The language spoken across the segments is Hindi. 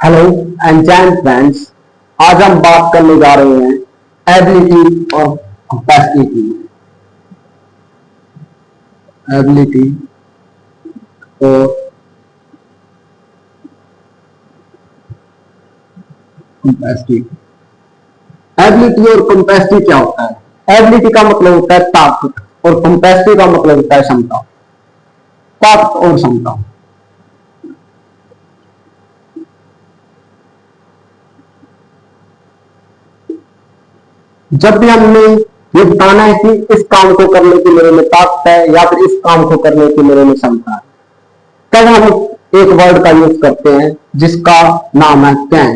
Hello and Jain friends. आज हम बात करने जा रहे हैं एबिलिटी और कैपेसिटी। एबिलिटी और कैपेसिटी। एबिलिटी और कैपेसिटी क्या होता है? एबिलिटी का मतलब होता है ताकत और कैपेसिटी का मतलब होता है क्षमता। ताकत और क्षमता। जब भी हमने ये बताना है कि इस काम को करने की मेरे में ताकत है या फिर इस काम को करने की मेरे में क्षमता है, तब हम एक वर्ड का यूज करते हैं जिसका नाम है कैन।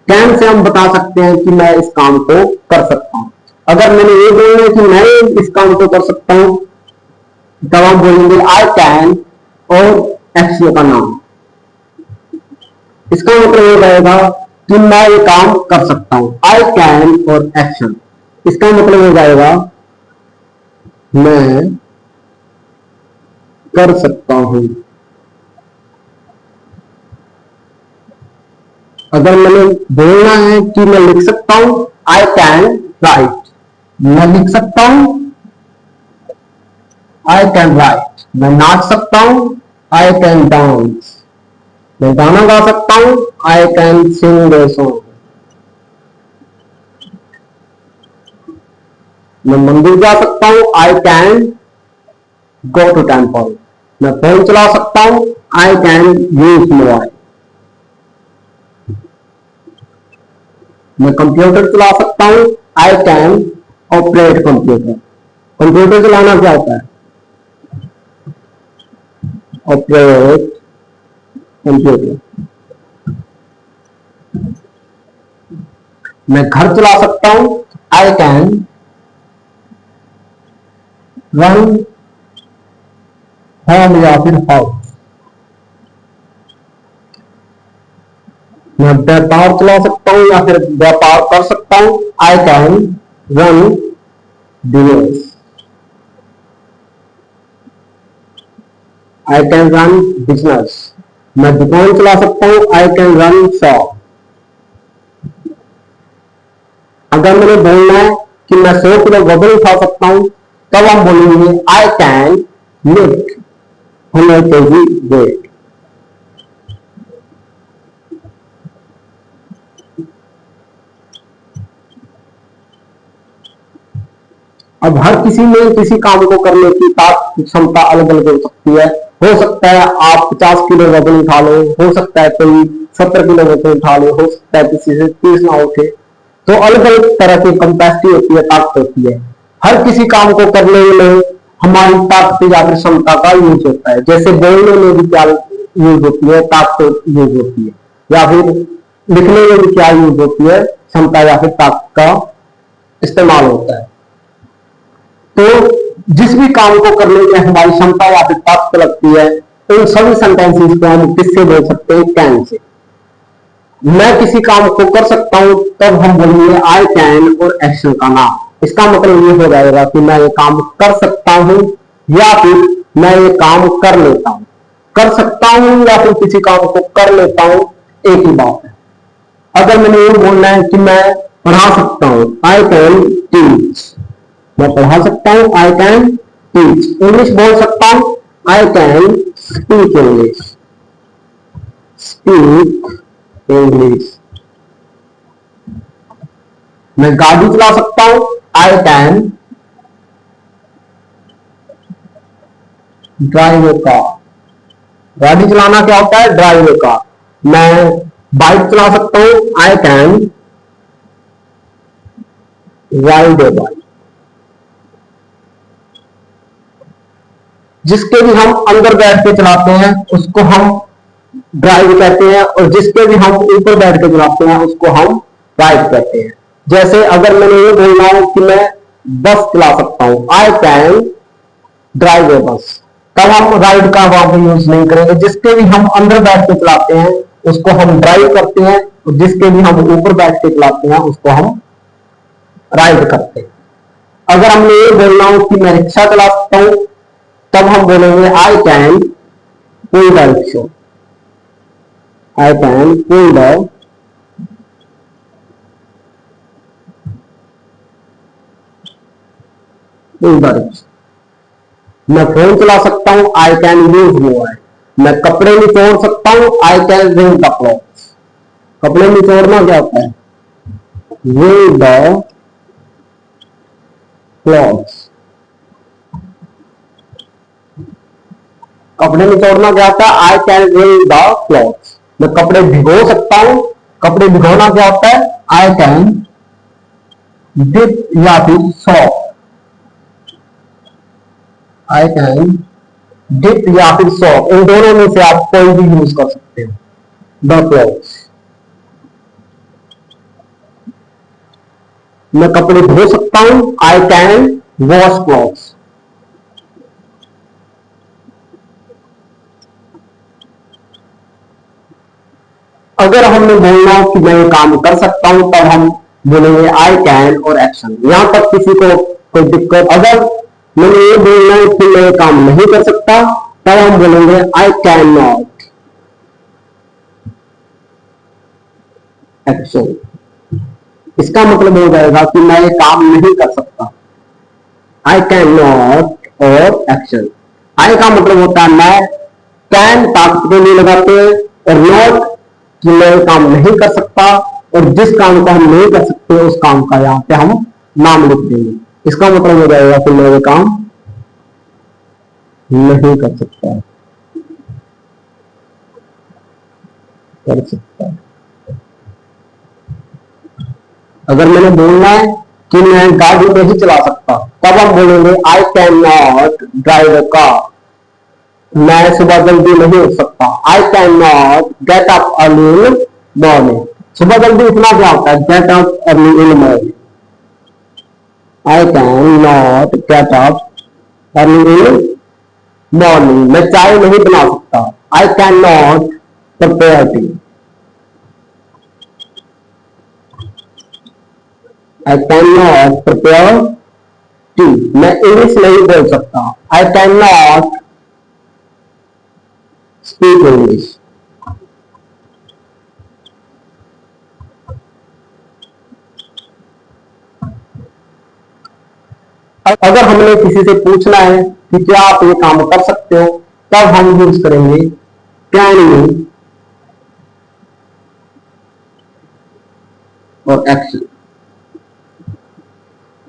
कैन से हम बता सकते हैं कि मैं इस काम को कर सकता हूं। अगर मैंने ये बोलना है कि मैं इस काम को कर सकता हूं, तब हम बोलेंगे आई कैन और एक्शन का नाम। इसका मतलब ये रहेगा कि मैं ये काम कर सकता हूं। आई कैन और एक्शन, इसका मतलब हो जाएगा मैं कर सकता हूं। अगर मैंने बोलना है कि मैं लिख सकता हूं, आई कैन राइट, मैं लिख सकता हूं, आई कैन राइट। मैं नाच सकता हूं, आई कैन डांस। मैं गाना गा सकता हूं, I can sing a song. मैं मंदिर जा सकता हूं, I can go to temple. मैं फोन चला सकता हूं, आई कैन यूज मोबाइल। मैं कंप्यूटर चला सकता हूं, I can operate computer. Computer चलाना क्या होता है? Operate computer. मैं घर चला सकता हूं, आई कैन रन होम या फिर हाउस। मैं व्यापार चला सकता हूं या फिर व्यापार कर सकता हूं, I can run business. I can run business. मैं दुकान चला सकता हूं, आई कैन रन शॉप। अगर मैंने बोलना है कि मैं 100 किलो वजन उठा सकता हूं, तब हम बोलेंगे I can lift 100 kg weight. अब हर किसी में किसी काम को करने की ताकत क्षमता अलग अलग हो सकती है। हो सकता है आप 50 किलो वजन उठा लो, हो सकता है कोई 70 किलो वजन उठा लो, हो सकता है किसी से 30 ना उठे। तो अलग अलग तरह की कैपेसिटी होती है, ताकत होती है। हर किसी काम को करने में हमारी ताकत या फिर क्षमता का यूज होता है। जैसे बोलने में भी क्या यूज होती है? ताकत यूज होती है। या फिर लिखने में भी क्या यूज होती है? क्षमता या फिर ताकत का इस्तेमाल होता है। तो जिस भी काम को करने में हमारी क्षमता या फिर ताकत लगती है, उन सभी सेंटेंसेस को हम किससे बोल सकते हैं? Can say. मैं किसी काम को कर सकता हूं, तब हम बोलेंगे आई कैन और एक्शन का नाम। इसका मतलब ये हो जाएगा कि मैं ये काम कर सकता हूं या फिर मैं ये काम कर लेता हूं। कर सकता हूं या फिर किसी काम को कर लेता हूं, एक ही बात है। अगर मैंने ये बोलना है कि मैं पढ़ा सकता हूं, आई कैन टीच। मैं पढ़ा सकता हूं, आई कैन टीच। इंग्लिश बोल सकता हूं, I can speak English. Speak English. मैं गाड़ी चला सकता हूं, I can drive A car. गाड़ी चलाना क्या होता है? ड्राइव ए कार। मैं बाइक चला सकता हूं, I can ride A bike. जिसके भी हम अंदर बैठ के चलाते हैं उसको हम ड्राइव कहते हैं, और जिसके भी हम ऊपर बैठ के चलाते हैं उसको हम राइड कहते हैं। जैसे अगर मैंने ये बोलना है कि मैं बस चला सकता हूं, आई कैन ड्राइव ए बस, तब हम राइड का वहां पर यूज नहीं करेंगे। जिसके भी हम अंदर बैठ के चलाते हैं उसको हम ड्राइव करते हैं, और जिसके भी हम ऊपर बैठ के चलाते हैं उसको हम राइड करते हैं। अगर हमने ये बोलना हो कि मैं रिक्शा चला सकता हूं, तब हम बोलेंगे I can pull the rickshaw. I can pull the rickshaw. मैं फोन चला सकता हूँ, आई कैन यूज मोबाइल। मैं कपड़े निचोड़ सकता हूँ, I can ring the clothes. कपड़े निचोड़ना क्या होता है? Ring the clothes. कपड़े निचोड़ना क्या होता है? I can ring the clothes. मैं कपड़े भिगो सकता हूँ। कपड़े भिगोना क्या होता है? आई कैन डिप या फिर सॉक। आई कैन डिप या फिर सॉक, इन दोनों में से आप कोई भी यूज कर सकते हो। The clothes. मैं कपड़े धो सकता हूं, आई कैन वॉश क्लॉथ्स। अगर हमने बोलना हो कि मैं ये काम कर सकता हूं, तब हम बोलेंगे आई कैन और एक्शन। यहां तक किसी को कोई दिक्कत? अगर मैंने ये बोलना है कि मैं ये काम नहीं कर सकता, तब हम बोलेंगे आई कैन नॉट एक्शन। इसका मतलब हो जाएगा कि मैं ये काम नहीं कर सकता। आई कैन नॉट और एक्शन। आई का मतलब होता है मैं, कैन ताकत के लिए लगाते हैं, और नॉट कि मैं ये काम नहीं कर सकता, और जिस काम को हम नहीं कर सकते उस काम का यहां पे हम नाम लिख देंगे। इसका मतलब हो जाएगा कि मैं ये काम नहीं कर सकता, कर सकता। अगर मैंने बोलना है कि मैं गाड़ी नहीं चला सकता, तब हम बोलेंगे I can not drive a car. मैं सुबह जल्दी नहीं उठ सकता, I can not gate up early in morning. सुबह जल्दी उठना क्या होता है? Gate up early in morning. I can not gate up early in morning. मैं चाय नहीं बना सकता, I can not prepare T. I can not prepare T. मैं इंग्लिश नहीं बोल सकता, I can not speak English. अगर हमने किसी से पूछना है कि क्या आप ये काम कर सकते हो, तब हम यूज करेंगे कैन यू और एक्शन।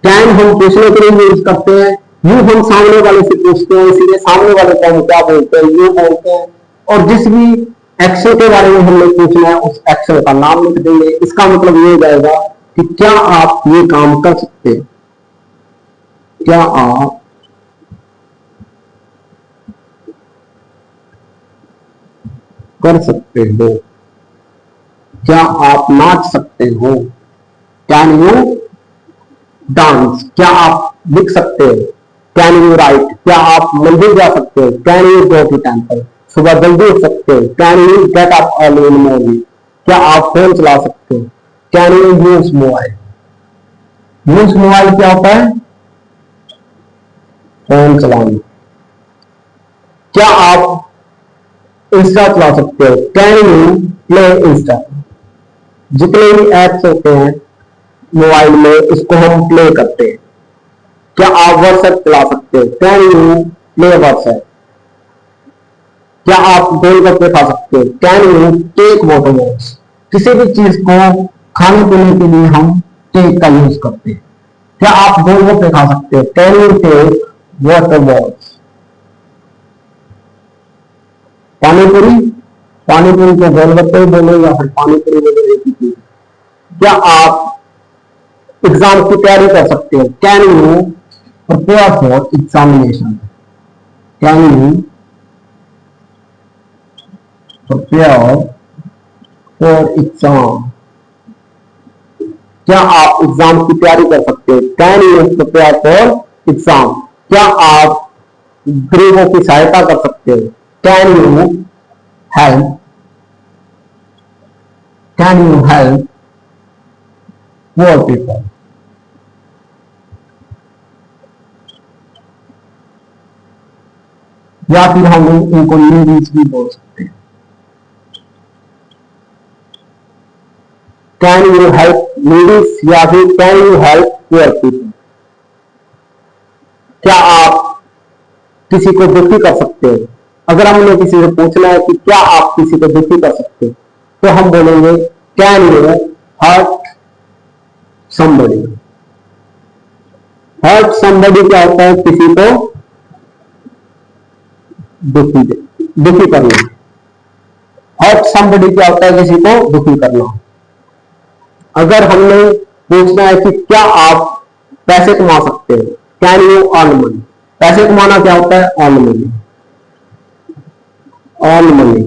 कैन हम पूछने के लिए यूज करते हैं, यू हम सामने वाले से पूछते हैं, इसीलिए सामने वाले को हम क्या बोलते हैं? यू बोलते हैं। और जिस भी एक्शन के बारे में हमने पूछना है, उस एक्शन का नाम लिख देंगे। इसका मतलब ये हो जाएगा कि क्या आप ये काम कर सकते हैं? क्या आप कर सकते हो? क्या आप नाच सकते हो? Can you dance? क्या आप लिख सकते हो? Can you write? क्या आप मंदिर जा सकते हो? Can you go to temple? सुबह जल्दी उठ सकते हो? Can you get up early in morning? क्या आप फोन चला सकते हो? Can you use mobile? Use mobile क्या होता है? फोन चलाना। क्या आप इंस्टा चला सकते हो? Can you play Insta? जितने भी एप्स होते हैं मोबाइल में, इसको हम प्ले करते हैं। क्या आप व्हाट्सएप चला सकते हो? Can you play WhatsApp? क्या आप गोलगप्पे खा सकते हो? कैन यू टेक मोटोमोस? किसी भी चीज को खाने पीने के लिए हम टेक का यूज करते हैं। क्या आप गोलगप्पे खा सकते हो? Can you take water balls? Pani puri? पानी पूरी को गोलगप्पे बोले या फिर पानी पूरी बोले, एक ही चीज। क्या आप एग्जाम की तैयारी कर सकते हो? Can you prepare for examination? Can you prepare for exam? क्या आप एग्जाम की तैयारी कर सकते हो? Can you prepare for exam? क्या आप गरीबों की सहायता कर सकते हो? Can you help? Can you help poor people? या फिर हम इनको लेडीज भी बोल सकते हैं। कैन यू हेल्प नीडीज या फिर can you help poor people. क्या आप किसी को दुखी कर सकते हो? अगर हमने किसी से पूछना है कि क्या आप किसी को दुखी कर सकते हो, तो हम बोलेंगे can you hurt somebody. Hurt somebody क्या होता है? किसी को दुखी करना। हर्ट समबडी क्या होता है? किसी को दुखी करना। अगर हमने पूछना है कि क्या आप पैसे कमा सकते हो, कैन यू अर्न मनी। पैसे कमाना क्या होता है? Earn money. अर्न मनी,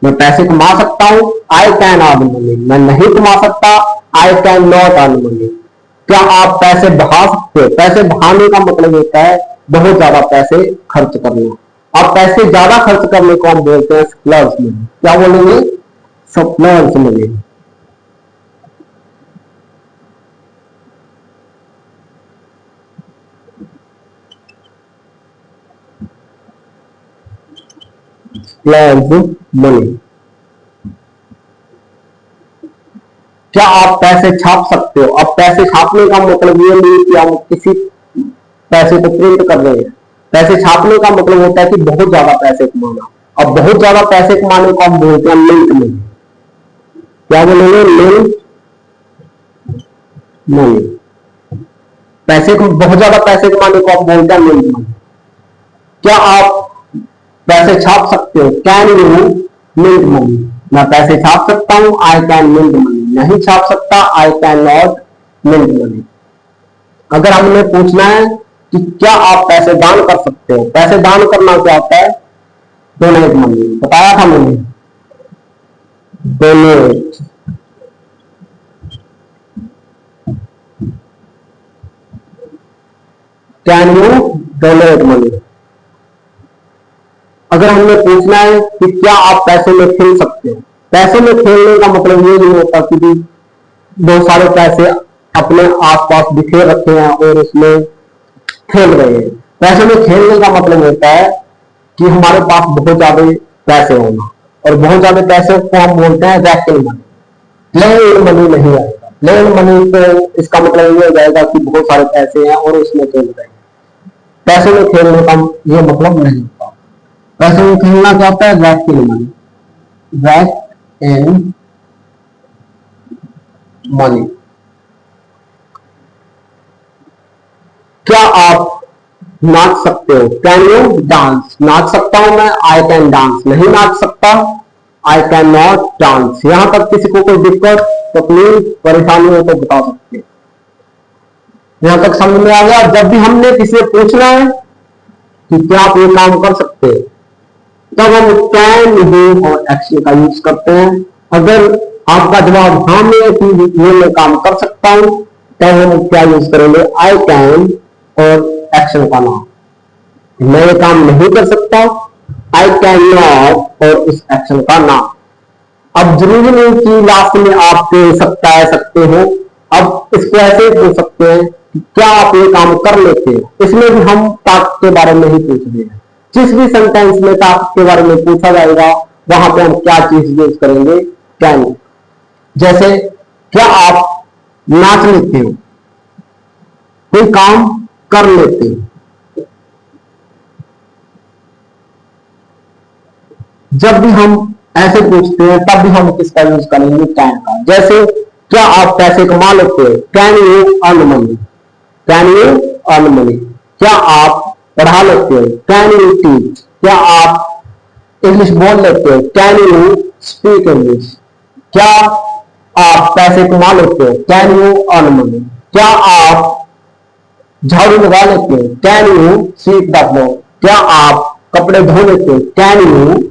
मैं पैसे कमा सकता हूं, आई कैन अर्न मनी। मैं नहीं कमा सकता, I can not earn money. क्या आप पैसे बहा सकते हो? पैसे बहाने का मतलब होता है बहुत ज्यादा पैसे खर्च करना। अब पैसे ज्यादा खर्च करने को हम बोलते हैं सप्लायर्स मनी। क्या बोलेंगे? Suppliers money. Suppliers money. क्या आप पैसे छाप सकते हो? अब पैसे छापने का मतलब ये नहीं कि हम किसी पैसे को प्रिंट कर रहे हैं। पैसे छापने का मतलब होता है कि बहुत ज्यादा पैसे कमाना। अब बहुत ज्यादा पैसे कमाने को हम बोलते हैं मिंट मनी। क्या बोलेंगे? Mint money. पैसे को बहुत ज्यादा पैसे कमाने को हम बोलते हैं मिंट मनी। क्या आप पैसे छाप सकते हो? Can you mint money. मैं पैसे छाप सकता हूं, आई कैन मिंट मनी। नहीं छाप सकता, I can not mint money. अगर हमने पूछना है कि क्या आप पैसे दान कर सकते हो, पैसे दान करना क्या होता है? Donate money. बताया था मैंने, donate. Can you donate money. अगर हमने पूछना है कि क्या आप पैसे में खेल सकते हो, पैसे में खेलने का मतलब ये नहीं होता कि बहुत सारे पैसे अपने आसपास बिखेर रखे हैं और उसमें खेल रहे हैं। पैसे में खेलने का मतलब होता है कि हमारे पास बहुत ज्यादा पैसे होना, और बहुत ज्यादा पैसे को हम बोलते हैं रैकिंग मनी। प्लेन मनी नहीं आएगा। प्लेन मनी तो इसका मतलब ये हो जाएगा कि बहुत सारे पैसे हैं और उसमें खेल रहे हैं। पैसे में खेलने का ये मतलब नहीं होता। पैसे में खेलना क्या होता है? Ranking money. Rack in money. क्या आप नाच सकते हो? Can you dance. नाच सकता हूं मैं, आई कैन डांस। नहीं नाच सकता, आई कैन नॉट डांस। यहां तक किसी को कोई दिक्कत, तकलीफ, परेशानी हो तो बता सकते हैं। यहां तक समझ में आ गया? जब भी हमने किसी से पूछना है कि क्या आप ये काम कर सकते हो, तब हम कैन डू और एक्शन का यूज करते हैं। अगर आपका जवाब हाँ में कि ये मैं काम कर सकता हूं, तब हम क्या यूज करेंगे? आई कैन और एक्शन का नाम। मैं ये काम नहीं कर सकता, आई कैन नॉट और उस एक्शन का नाम। अब जरूरी नहीं कि लास्ट में आप सकता है सकते हो। अब इसको ऐसे ही पूछ सकते हैं कि क्या आप ये काम कर लेते हो। इसमें भी हम ताकत के बारे में ही पूछ रहे हैं। जिस भी सेंटेंस में ताकत के बारे में पूछा जाएगा, वहां पे हम क्या चीज यूज करेंगे? कैन। जैसे क्या आप नाच लेते हो, कोई काम कर लेते हो। जब भी हम ऐसे पूछते हैं तब भी हम किसका यूज करेंगे? कैन का। जैसे क्या आप पैसे कमा लेते हो? Can you earn money. Can you earn money. क्या आप पढ़ा लेते हो? Can you teach. क्या आप इंग्लिश बोल लेते हो? Can you speak English. क्या आप पैसे कमा लेते हो? Can you earn money. क्या आप झाड़ू लगा लेते हो? Can you sweep the floor. क्या आप कपड़े धो लेते हो? Can you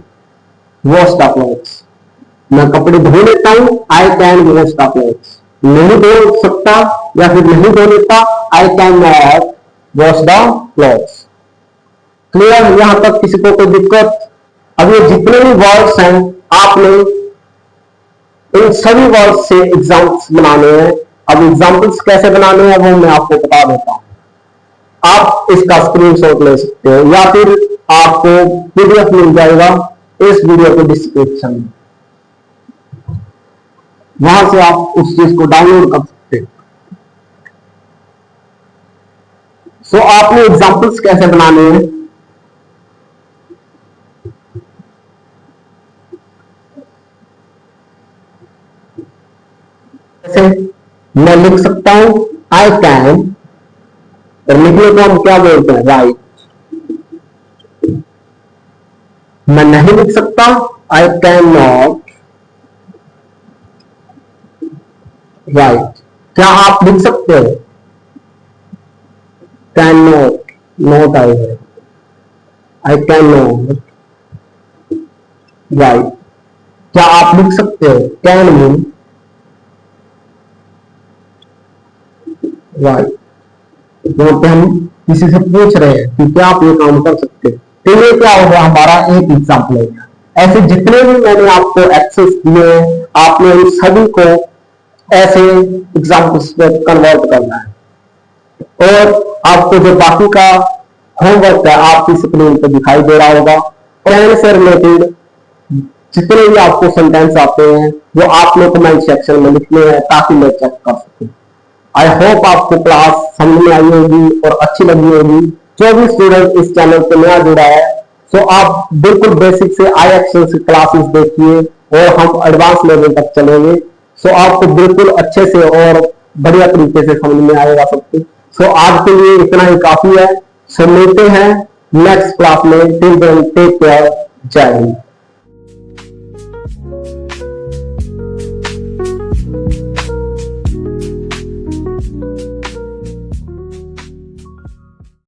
wash the clothes. मैं कपड़े धो लेता हूं, I can wash the clothes. नहीं धो सकता या फिर नहीं धो लेता, आई can not wash the clothes. Clear? यहां तक किसी को कोई दिक्कत? अब ये जितने भी वर्ड्स हैं, आपने इन सभी वर्ड्स से एग्जाम्पल्स बनाने हैं। अब एग्जाम्पल्स कैसे बनाने हैं वो मैं आपको बता देता हूं। आप इसका स्क्रीनशॉट ले सकते हो या फिर आपको पीडीएफ मिल जाएगा इस वीडियो के डिस्क्रिप्शन में। वहां से आप उस चीज को डाउनलोड कर सकते हैं। सो आपने एग्जांपल्स कैसे बनाने हैं, जैसे मैं लिख सकता हूं आई कैन, और लिखने को हम क्या बोलते हैं, राइट। मैं नहीं लिख सकता, आई कैन नॉट राइट। क्या आप लिख सकते हो, कैन नॉट, नॉट आई है, आई कैन नॉट राइट। क्या आप लिख सकते हो, कैन यू राइट। यहाँ पे हम किसी से पूछ रहे हैं कि क्या आप ये काम कर सकते हैं, तो ये क्या हो गया, हमारा एक एग्जाम्पल हो गया। ऐसे जितने भी मैंने आपको एक्सेस दिए, आपने उन सभी को ऐसे एग्जाम्पल्स में कन्वर्ट करना है। और आपको जो बाकी का होमवर्क है आपकी स्क्रीन पे दिखाई दे रहा होगा। कैन से रिलेटेड जितने भी आपको सेंटेंस आते हैं वो आपने कमेंट सेक्शन में लिखने हैं ताकि मैं चेक कर सकूं। आई होप आपको क्लास समझ में आई होगी और अच्छी लगी होगी। जो भी स्टूडेंट इस चैनल पे नया जुड़ा है, तो आप बिल्कुल बेसिक से आई एक्सेल की क्लासेस देखिए और हम एडवांस लेवल तक चलेंगे। सो आपको बिल्कुल अच्छे से और बढ़िया तरीके से समझ में आएगा सब कुछ। सो आज के लिए इतना ही काफी है। सो मिलते हैं नेक्स्ट क्लास में। टिल देन टेक केयर, जय हिंद।